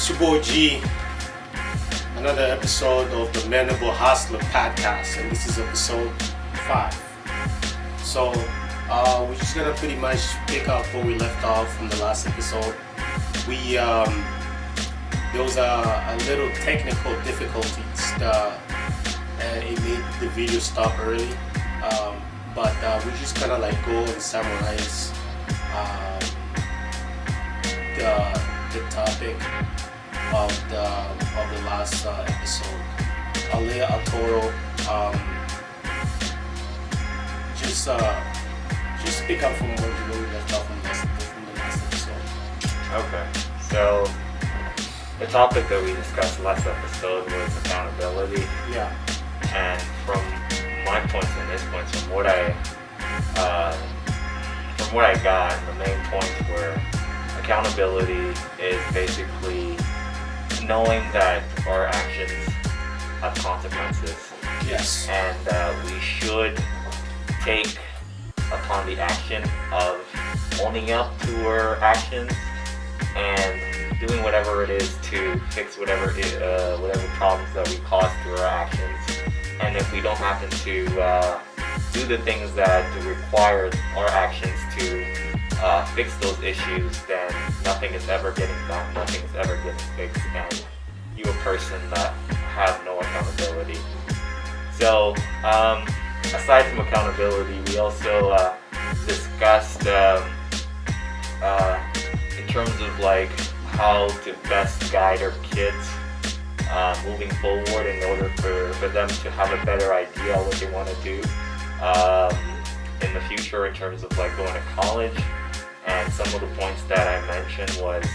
It's your boy G. Another episode of the Mendable Hustler podcast, and this is episode 5. So, we're just gonna pretty much pick up where we left off from the last episode. There was a little technical difficulties that it made the video stop early, but we just kind of like go and summarize the topic of the last episode. I'll lay a total just pick up from where we left off from the last episode. Okay, so the topic that we discussed last episode was accountability. Yeah. And from my points and his points, from what I got, the main points were accountability is basically knowing that our actions have consequences. Yes. And we should take upon the action of owning up to our actions and doing whatever it is to fix whatever problems that we cause through our actions. And if we don't happen to do the things that require our actions to fix those issues, then nothing is ever getting done, nothing is ever getting fixed, and you're a person that have no accountability. So, aside from accountability, we also discussed in terms of like how to best guide our kids moving forward in order for them to have a better idea of what they want to do in the future in terms of like going to college. And some of the points that I mentioned was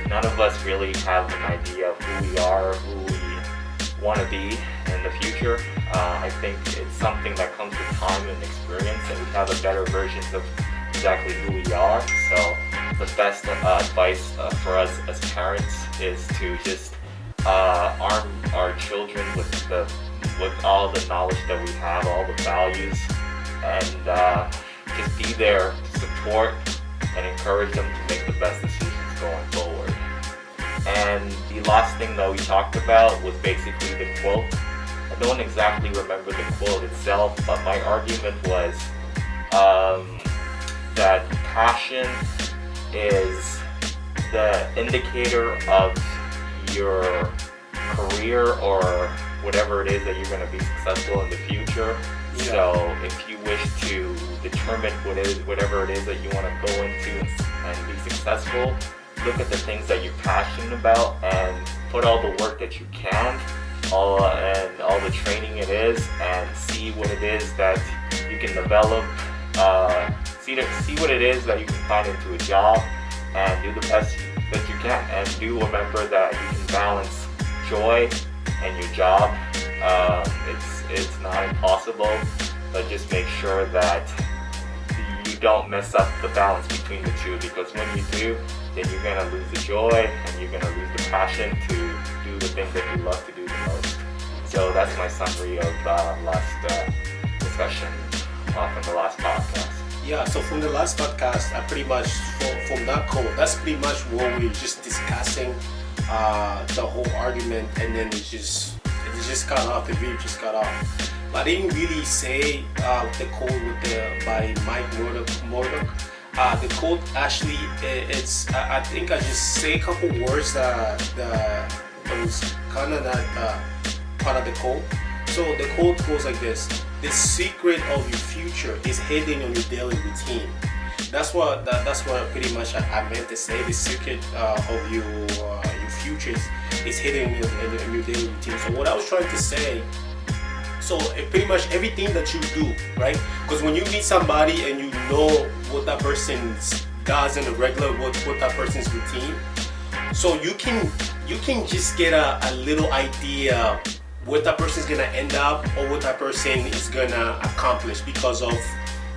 none of us really have an idea of who we are, who we want to be in the future. I think it's something that comes with time and experience, and we have a better version of exactly who we are. So the best advice for us as parents is to just arm our children with all the knowledge that we have, all the values, and just be there to support and encourage them to make the best decisions going forward. And the last thing that we talked about was basically the quote. I don't exactly remember the quote itself, but my argument was that passion is the indicator of your career or whatever it is that you're going to be successful in the future. Yeah. So if you wish to determine whatever it is that you want to go into and be successful, look at the things that you're passionate about and put all the work that you can, all the training it is, and see what it is that you can develop. See what it is that you can find into a job, and do the best that you can. And do remember that you can balance joy and your job. It's not impossible, but just make sure that you don't mess up the balance between the two, because when you do, then you're gonna lose the joy and you're gonna lose the passion to do the things that you love to do the most. So that's my summary of last discussion from the last podcast. Yeah, so from the last podcast, I pretty much, from that quote, that's pretty much what we're just discussing, the whole argument, and then it just got off, the video just got off. But I didn't really say the quote by Mike Murdoch. The quote actually, I think I just say a couple words that was kind of not part of the quote. So the quote goes like this: "The secret of your future is hidden in your daily routine." That's what pretty much I meant to say. The secret of your future is hidden in your daily routine. So what I was trying to say, so pretty much everything that you do, right? Because when you meet somebody and you know what that person does in the regular, what that person's routine, so you can just get a little idea what that person is gonna end up or what that person is gonna accomplish because of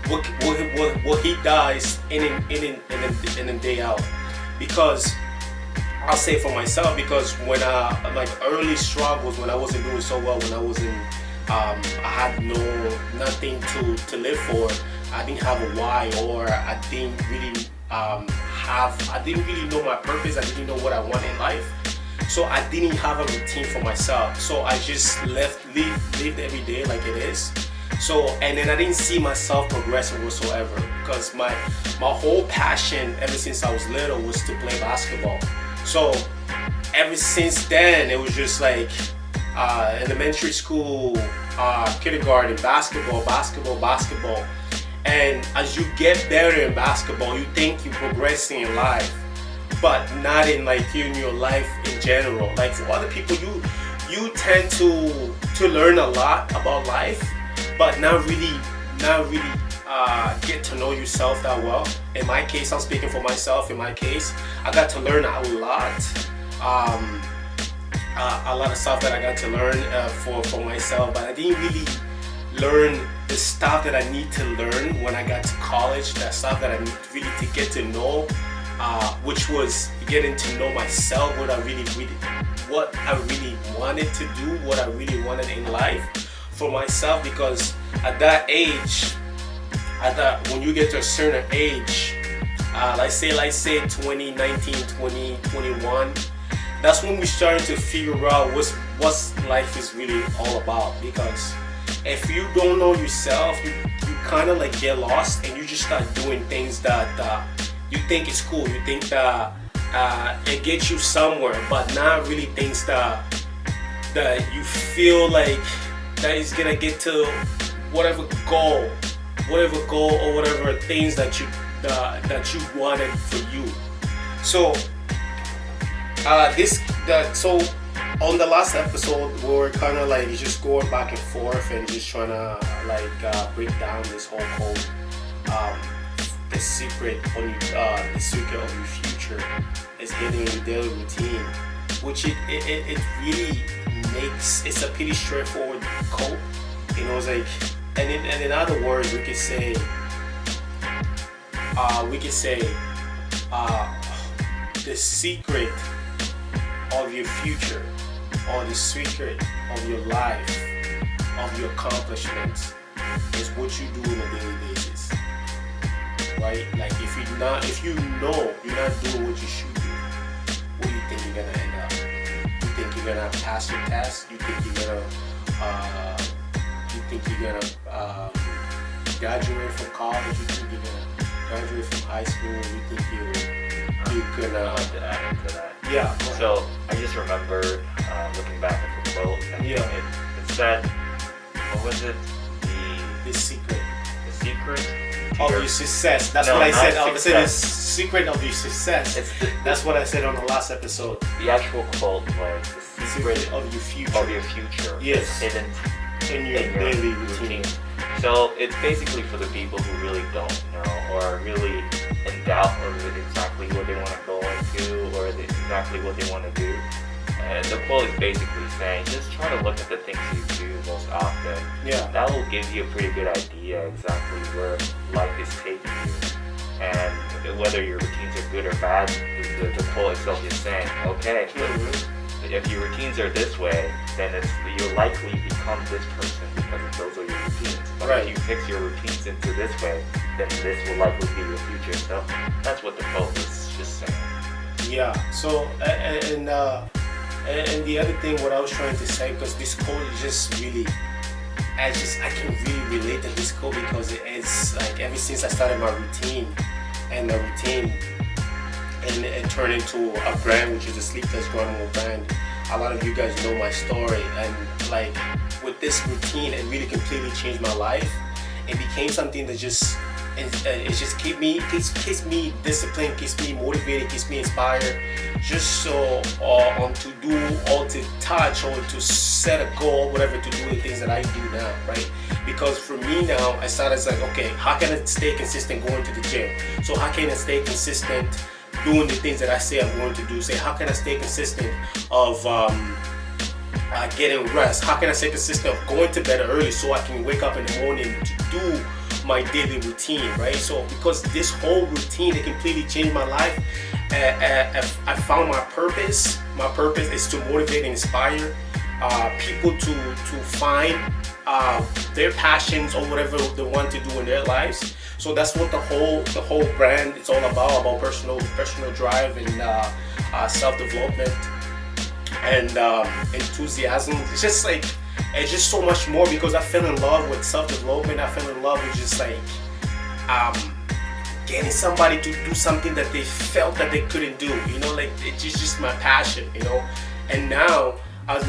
what he does in and day out. Because I'll say for myself, because when like early struggles, when I wasn't doing so well, when I wasn't I had nothing to live for. I didn't have a why, or I didn't really didn't really know my purpose. I didn't know what I want in life. So I didn't have a routine for myself. So I just lived every day like it is. So, and then I didn't see myself progressing whatsoever, because my whole passion ever since I was little was to play basketball. So ever since then, it was just like elementary school, kindergarten, basketball. And as you get better in basketball, you think you're progressing in life, but not in like in your life in general. Like for other people, you tend to learn a lot about life, but not really get to know yourself that well. In my case, I'm speaking for myself. In my case, I got to learn a lot of stuff that I got to learn for myself, but I didn't really learn the stuff that I need to learn when I got to college. That stuff that I need really to get to know, which was getting to know myself, what I really wanted to do, what I really wanted in life for myself. Because at that age, when you get to a certain age, let's say 20, 19, 20, 21, that's when we started to figure out what life is really all about. Because if you don't know yourself, you kind of like get lost, and you just start doing things that you think is cool. You think that it gets you somewhere, but not really things that you feel like that is gonna get to whatever goal or whatever things that you wanted for you. So so on the last episode, we were kind of like just going back and forth and just trying to like break down this whole code, the secret of your future is hitting your daily routine, which it really makes, it's a pretty straightforward code. You know, it's like, and in other words, we could say the secret of your future, or the secret of your life, of your accomplishments, is what you do on a daily basis, right? Like if you know you're not doing what you should do, what do you think you're gonna end up? You think you're gonna pass your test? You think you're gonna graduate from college? You think you're gonna graduate from high school? You think you're gonna to add into that. Yeah. So I just remember looking back at the quote. And Yeah. It said, what was it? The secret To of your your success. That's No, what I not said. I said the success. secret of your success. That's what I said on the last episode. The actual quote was the secret of your future. of your future Yes. is hidden in your in daily routine. So it's basically for the people who really don't know, or are really in doubt of exactly what they want to go into, or exactly what they want to do. And the quote is basically saying, just try to look at the things you do most often. Yeah. That will give you a pretty good idea exactly where life is taking you. And whether your routines are good or bad, the quote itself is saying, okay, if your routines are this way, then you'll likely become this person because those are your routines. But Right. if you fix your routines into this way, then this will likely be your future. So that's what the quote was just saying. Yeah. So and the other thing, what I was trying to say, because this code is just really, I can really relate to this code, because it's like ever since I started my routine, and the routine and it turned into a brand, which is a Sleepless Grandma brand. A lot of you guys know my story, and like with this routine, it really completely changed my life. It became something that just keeps me disciplined, keeps me motivated, keeps me inspired, just so to do or to touch or to set a goal, whatever, to do the things that I do now, right? Because for me now, I started like, okay, how can I stay consistent going to the gym? So how can I stay consistent doing the things that I say I'm going to do? Say, how can I stay consistent of getting rest? How can I stay consistent of going to bed early so I can wake up in the morning to do my daily routine, right? So because this whole routine, it completely changed my life. I found my purpose. My purpose is to motivate and inspire people to find their passions or whatever they want to do in their lives. So that's what the whole brand is all about personal drive and self development and enthusiasm. It's just so much more because I fell in love with self development. I fell in love with just like getting somebody to do something that they felt that they couldn't do. You know, like it's just my passion. You know, and now as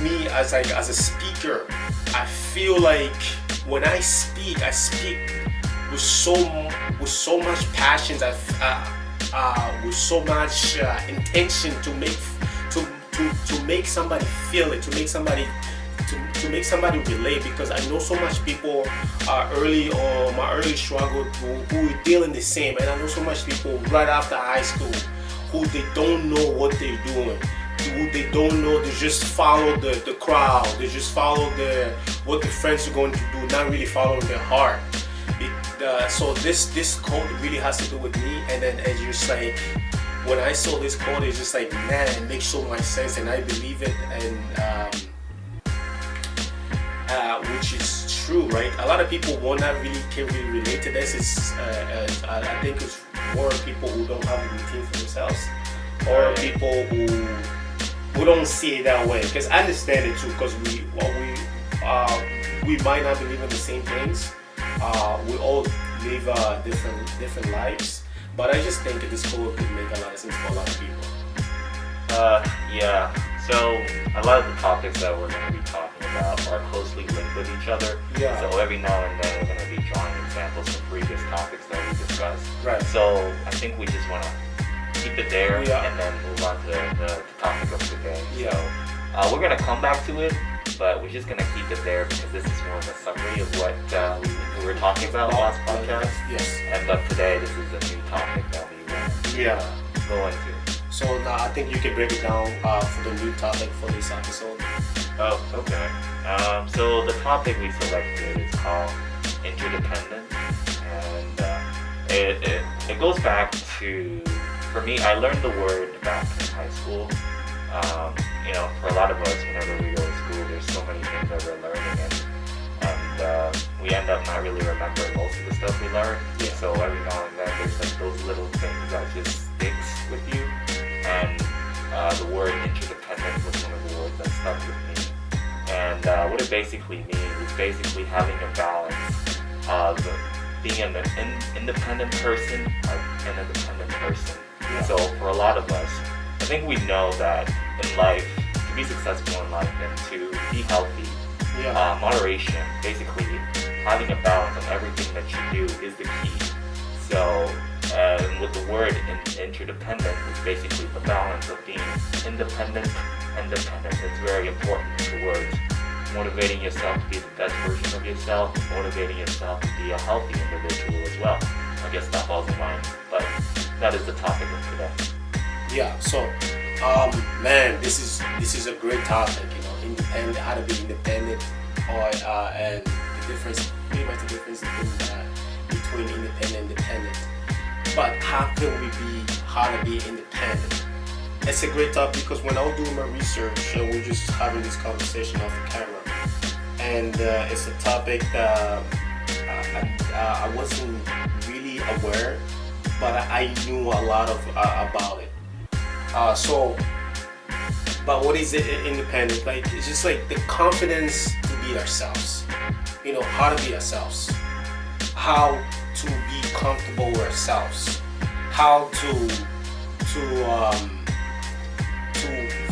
a speaker, I feel like when I speak with so much passion, with so much intention to make somebody feel it, to make somebody relate, because I know so much people my early struggle who are dealing the same, and I know so much people right after high school who they don't know what they're doing. Who they don't know, they just follow the crowd, they just follow what the friends are going to do, not really following their heart. So this quote really has to do with me, and then it's just like when I saw this quote, it's just like, man, it makes so much sense, and I believe it, and which is true, right? A lot of people can really relate to this. I think it's more people who don't have a routine for themselves, or people who don't see it that way. Because I understand it too, because we might not believe in the same things. We all live different lives, but I just think this quote could make a lot of sense for a lot of people. Yeah. So a lot of the topics that we're going to be talking about are closely linked with each other. Yeah. So every now and then we're going to be drawing examples from previous topics that we discussed. Right. So I think we just want to keep it there, yeah, and then move on to the topic of today. Yeah. So we're going to come back to it, but we're just going to keep it there because this is more of a summary of what we were talking about last podcast. Yes. But today this is a new topic that we want to go into. So now I think you can break it down for the new topic for this episode. Oh, okay. So the topic we selected is called Interdependent, and it goes back to, for me, I learned the word back in high school. For a lot of us, whenever we go to school, there's so many things that we're learning, and we end up not really remembering most of the stuff we learned. Yeah. So every now and then, there's like those little things that just sticks with you. And the word interdependent was one of the words that stuck with me. And what it basically means is basically having a balance of being an independent person, an independent person. Yeah. So for a lot of us, I think we know that in life, to be successful in life and to be healthy, moderation, basically having a balance on everything that you do is the key. So with the word interdependent, it's basically the balance of being independent and dependent. It's very important, the words. Motivating yourself to be the best version of yourself, motivating yourself to be a healthy individual as well. I guess that falls in line, but that is the topic of today. Yeah, so man, this is a great topic, independent, how to be independent, and the difference between independent and dependent. But how to be independent? It's a great topic because when I was doing my research, and we're just having this conversation off the camera, and it's a topic that I wasn't really aware, but I knew a lot about it. But what is it, independent? Like, it's just like the confidence to be ourselves. How to be ourselves, how to be comfortable with ourselves, how to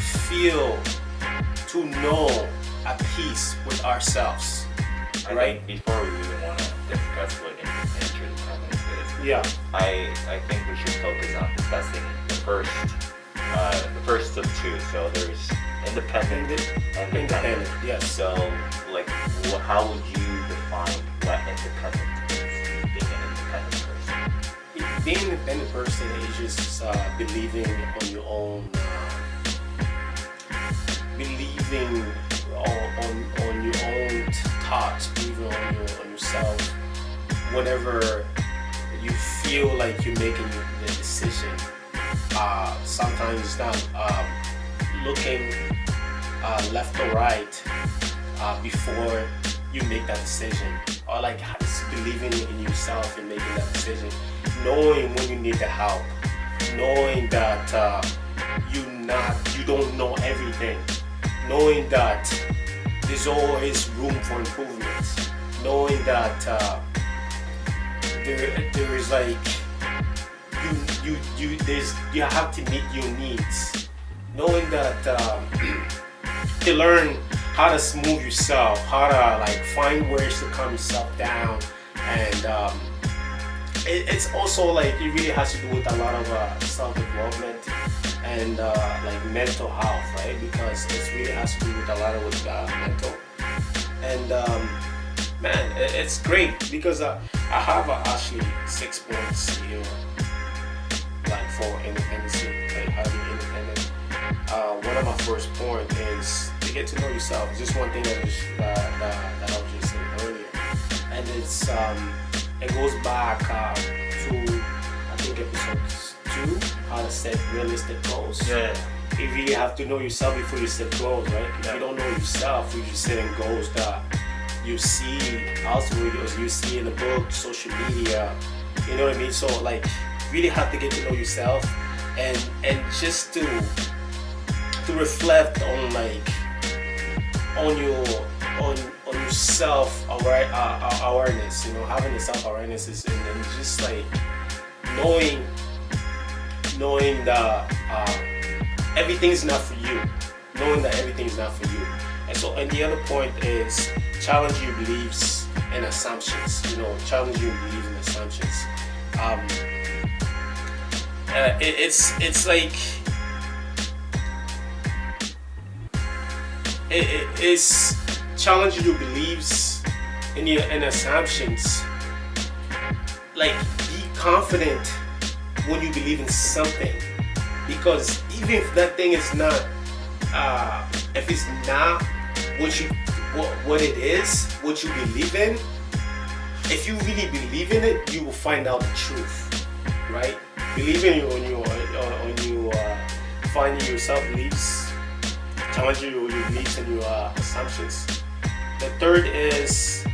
feel, to know at peace with ourselves. I think before we even want to discuss what interdependence is, I think we should focus on discussing the first of two. So there's independent and dependent. Yes. So, like, how would you define what independent is? Being an independent person. Being an independent person is just believing on your own. Believing on your own thoughts, believing on yourself. Whenever you feel like you're making the decision, sometimes it's not looking left or right before you make that decision, or like just believing in yourself and making that decision, knowing when you need the help, knowing that you don't know everything, knowing that there's always room for improvement, knowing that there is like you have to meet your needs, knowing that to learn how to smooth yourself, how to like find ways to calm yourself down, and it's also like it really has to do with a lot of self-development and like mental health, right? Because it really has to do with a lot of mental. And man, it's great because I have actually 6 points here, like for independence, like how to be independent. One of my first point is to get to know yourself. It's just one thing that I was just saying earlier, and it goes back to I think episode 2, how to set realistic goals. Yeah. You really have to know yourself before you set goals, right? If you don't know yourself, you're just setting goals that you see elsewhere, you see in the book, social media. You know what I mean? So like, you really have to get to know yourself, and just to reflect on like on your self awareness. You know, having the self awareness is, and then just like knowing that everything's not for you, knowing that everything's not for you. And the other point is challenge your beliefs and assumptions. You know, challenge your beliefs and assumptions. It's like it is challenging your beliefs and assumptions. Like, be confident when you believe in something, because even if that thing is not, if it's not what it is, what you believe in, if you really believe in it, you will find out the truth, right? Believing on you finding your self beliefs, challenging your beliefs and your assumptions. The third is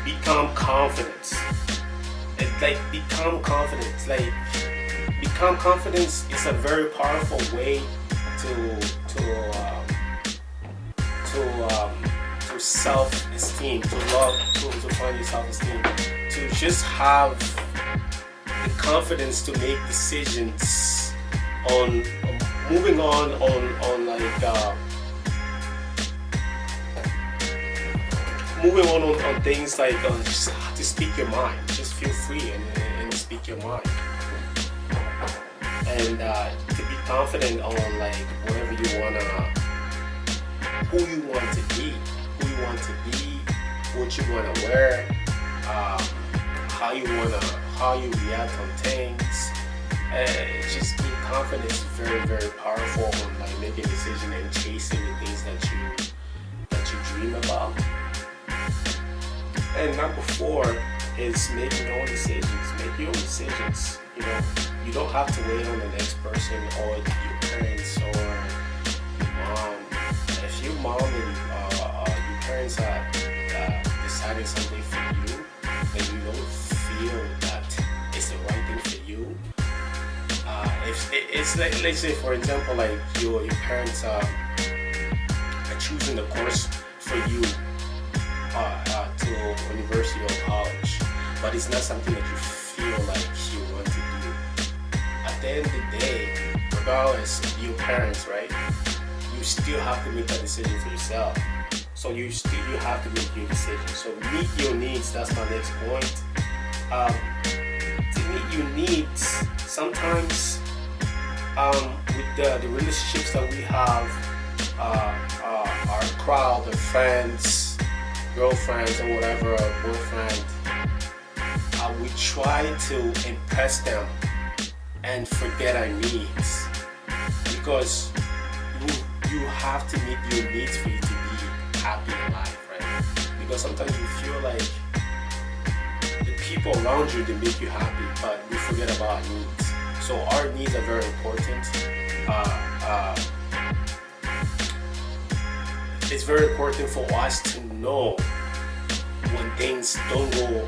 become confident. It's like become confident. Like, become confidence is a very powerful way to self-esteem, to find your self-esteem, to just have the confidence to make decisions on moving on things like just to speak your mind. Just feel free and speak your mind. And to be confident on like whatever you wanna, who you want to be, what you wanna wear, how you react on things. Just being confident is very, very powerful on like making decisions and chasing the things that you dream about. And number 4 is making your own decisions. Make your own decisions. You know, you don't have to wait on the next person or your parents or your mom. If your mom and your parents are deciding something for you and you don't feel that it's the right thing for you, if it's like, let's say for example, like your parents are choosing the course for you to university or college, but it's not something that you feel like you want to do. At the end of the day, regardless of your parents, right, you still have to make that decision for yourself. So you have to make your decision. So meet your needs. That's my next point. To meet your needs, sometimes with the relationships that we have, our crowd, the friends, girlfriends or whatever, or boyfriend, we try to impress them and forget our needs, because you have to meet your needs for you to be happy in life, right? Because sometimes you feel like the people around you, they make you happy, but we forget about our needs. So our needs are very important. It's very important for us to know things don't go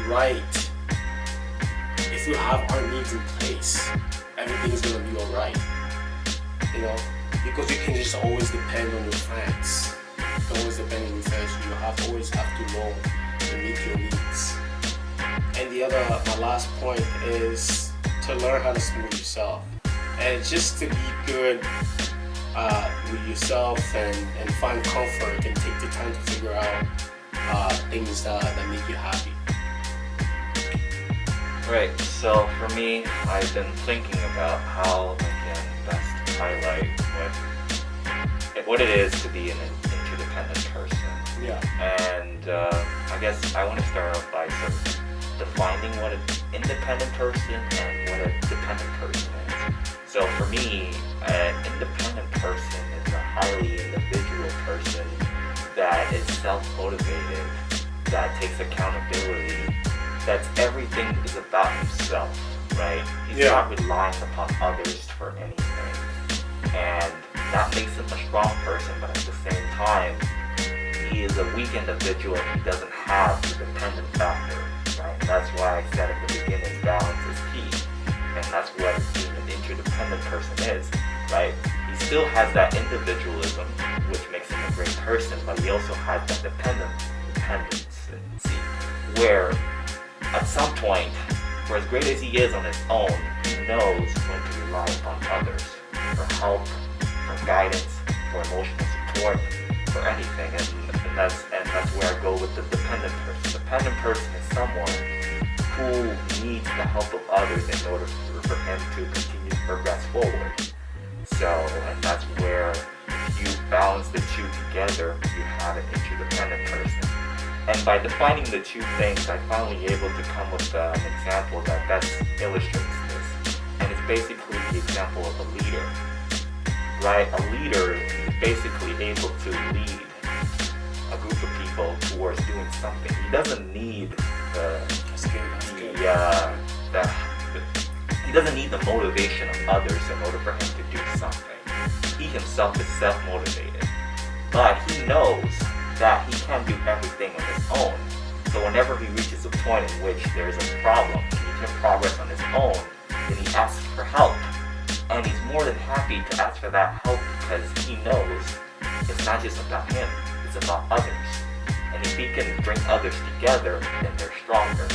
right, if we have our needs in place, everything is gonna be alright. You know, because you can just always depend on your friends. You can always depend on your friends. You always have to know to meet your needs. And my last point is to learn how to smooth yourself, and just to be good with yourself and find comfort and take the time to figure out things that make you happy. Right, so for me, I've been thinking about how I can best highlight what it is to be an interdependent person. Yeah. And I guess I want to start off by sort of defining what an independent person and what a dependent person is. So for me, an independent person is a highly individual person that is self-motivated, that takes accountability, that's everything is about himself, right? He's not relying upon others for anything. And that makes him a strong person, but at the same time, he is a weak individual if he doesn't have the dependent factor, right? And that's why I said at the beginning, balance is key. And that's what being an interdependent person is, right? He still has that individualism, which makes him a great person, but he also has that dependency, where at some point, for as great as he is on his own, he knows when to rely upon others for help, for guidance, for emotional support, for anything. And that's where I go with the dependent person. Dependent person is someone who needs the help of others in order for him to continue to progress forward. So, and that's where if you balance the two together, you have an interdependent person. And by defining the two things, I'm finally able to come with an example that best illustrates this. And it's basically the example of a leader, right? A leader is basically able to lead a group of people towards doing something. He doesn't need he doesn't need the motivation of others in order for him to do something. He himself is self-motivated, but he knows that he can't do everything on his own. So whenever he reaches a point in which there's a problem and he can progress on his own, then he asks for help. And he's more than happy to ask for that help because he knows it's not just about him, it's about others. And if he can bring others together, then they're stronger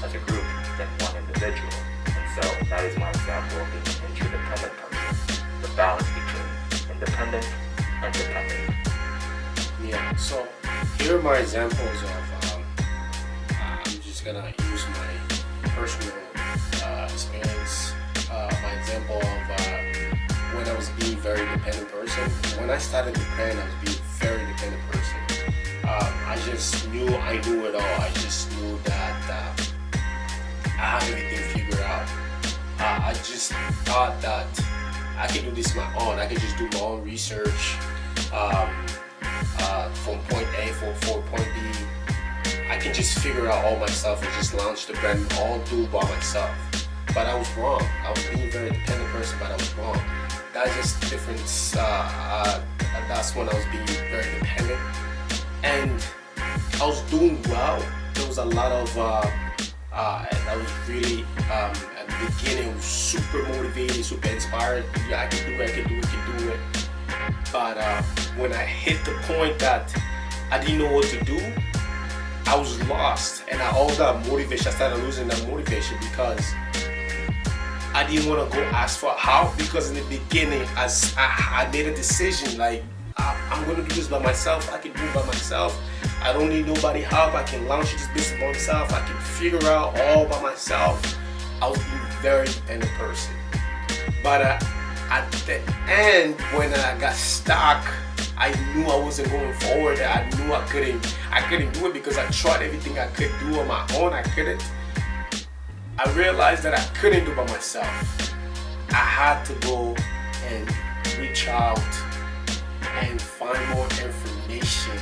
as a group than one individual. And so that is my example of being an interdependent person. The balance between independent and dependent. Yeah, so here are my examples of, I'm just gonna use my personal experience. My example of when I was being a very dependent person. When I started the brand, I was being a very dependent person. I just knew I knew it all. I just knew that I had everything figured out. I just thought that I could do this on my own. I could just do my own research. From point A for point B, I can just figure out all myself and just launch the brand all do by myself. But I was wrong. I was being a very dependent person, but I was wrong. That's just the difference. That's when I was being very dependent, and I was doing well. There was a lot of I was really at the beginning was super motivated, super inspired. Yeah, I can do it. But when I hit the point that I didn't know what to do, I was lost, and all that motivation, I started losing that motivation because I didn't want to go ask for help. Because in the beginning, as I made a decision like I'm gonna do this by myself. I can do it by myself. I don't need nobody help. I can launch this business by myself. I can figure out all by myself. I was being a very dependent person. But at the end, when I got stuck, I knew I wasn't going forward. I knew I couldn't do it because I tried everything I could do on my own. I couldn't. I realized that I couldn't do it by myself. I had to go and reach out and find more information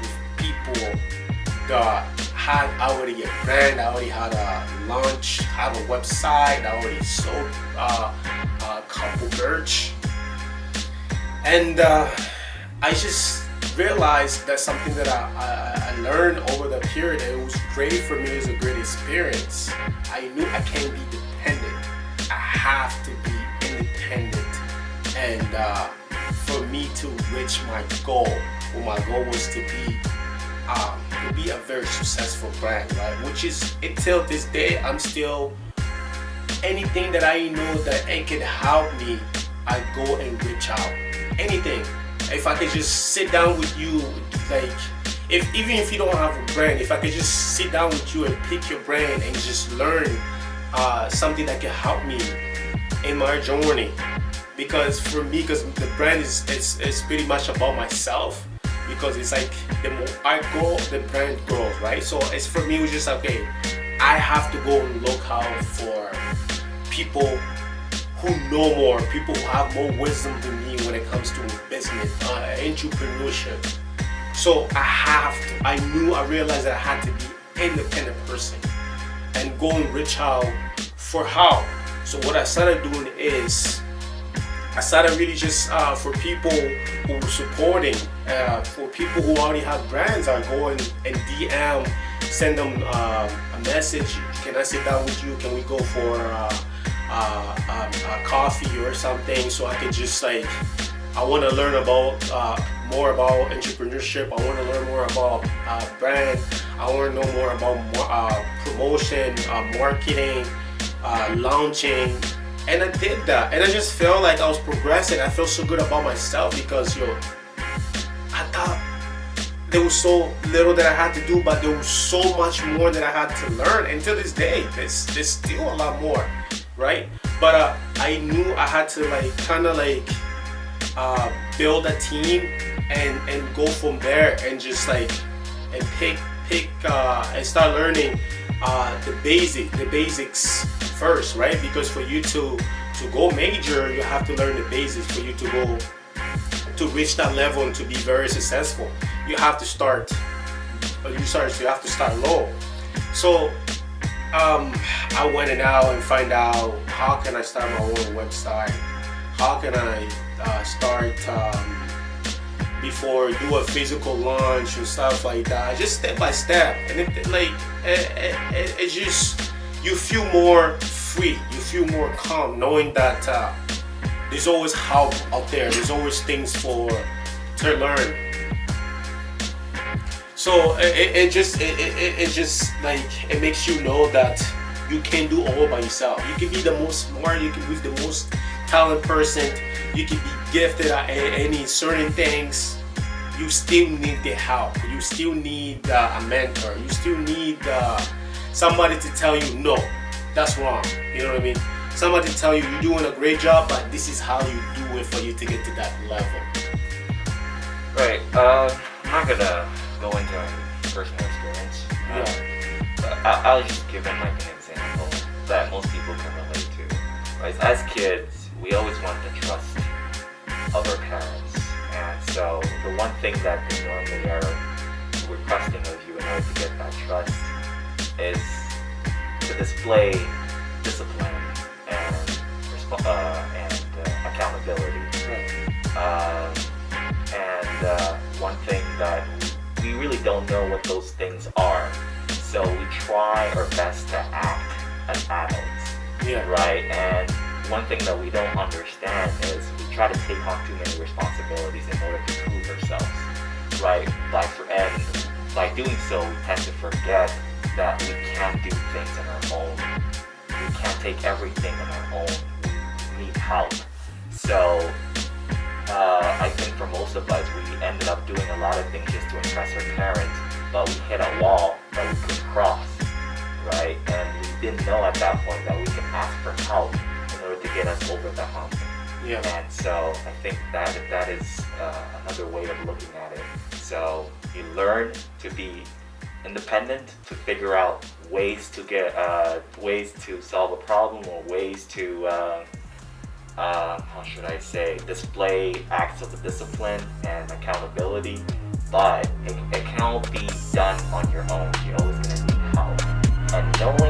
with people that had already a brand, I already had a launch, have a website, I already sold a couple merch. And I just realized that's something that I learned over the period. It was great for me. It was a great experience. I knew I can't be dependent. I have to be independent. And for me to reach my goal, well, my goal was to be a very successful brand, right? Which is, until this day, I'm still, anything that I know that it can help me, I go and reach out. Anything. If I could just sit down with you, like, even if you don't have a brand, if I could just sit down with you and pick your brain and just learn something that can help me in my journey. Because for me, because the brand is pretty much about myself. Because it's like, the more I grow, the brand grows, right? So it's, for me, it was just okay, I have to go and look out for people who know more, people who have more wisdom than me when it comes to business, entrepreneurship. So I realized that I had to be an independent person and go and reach out for help. So what I started doing is, I started really just for people who were supporting, for people who already have brands, I go and DM, send them a message. Can I sit down with you? Can we go for a coffee or something? So I could just, like, I want to learn about more about entrepreneurship. I want to learn more about brand. I want to know more about promotion, marketing, launching. And I did that, and I just felt like I was progressing. I felt so good about myself because, I thought there was so little that I had to do, but there was so much more that I had to learn. And to this day, there's still a lot more, right? But I knew I had to, like, kind of like build a team and go from there, and just like, and pick and start learning the basics first, right? Because for you to go major, you have to learn the basics. For you to reach that level and to be very successful, you have to start low. So I went out and find out, how can I start my own website? How can I start before do a physical launch and stuff like that? Just step by step, and it just, you feel more free, you feel more calm, knowing that there's always help out there. There's always things to learn. So it just like, it makes you know that you can do all by yourself. You can be the most smart, you can be the most talented person, you can be gifted at any certain things. You still need the help. You still need a mentor. You still need somebody to tell you, no, that's wrong. You know what I mean? Somebody to tell you, you're doing a great job, but this is how you do it for you to get to that level. Right. I'm not gonna go into any personal experience. But I'll just give them like an example that most people can relate to. Right? As kids, we always want to trust other parents. And so the one thing that they normally are requesting of you in order to get that trust is to display discipline and accountability. One thing that we really don't know what those things are, so we try our best to act as adults. Yeah. Right? And one thing that we don't understand is we try to take on too many responsibilities in order to prove ourselves, right? And by doing so, we tend to forget that we can't do things on our own. We can't take everything on our own. We need help. So I think for most of us, we ended up doing a lot of things just to impress our parents, but we hit a wall that we couldn't cross, right? And we didn't know at that point that we can ask for help in order to get us over the hump. Yeah. And so I think that is another way of looking at it. So you learn to be independent, to figure out ways to solve a problem, or ways to how should I say, display acts of discipline and accountability. But it can't be done on your own. You're always going to need help. And knowing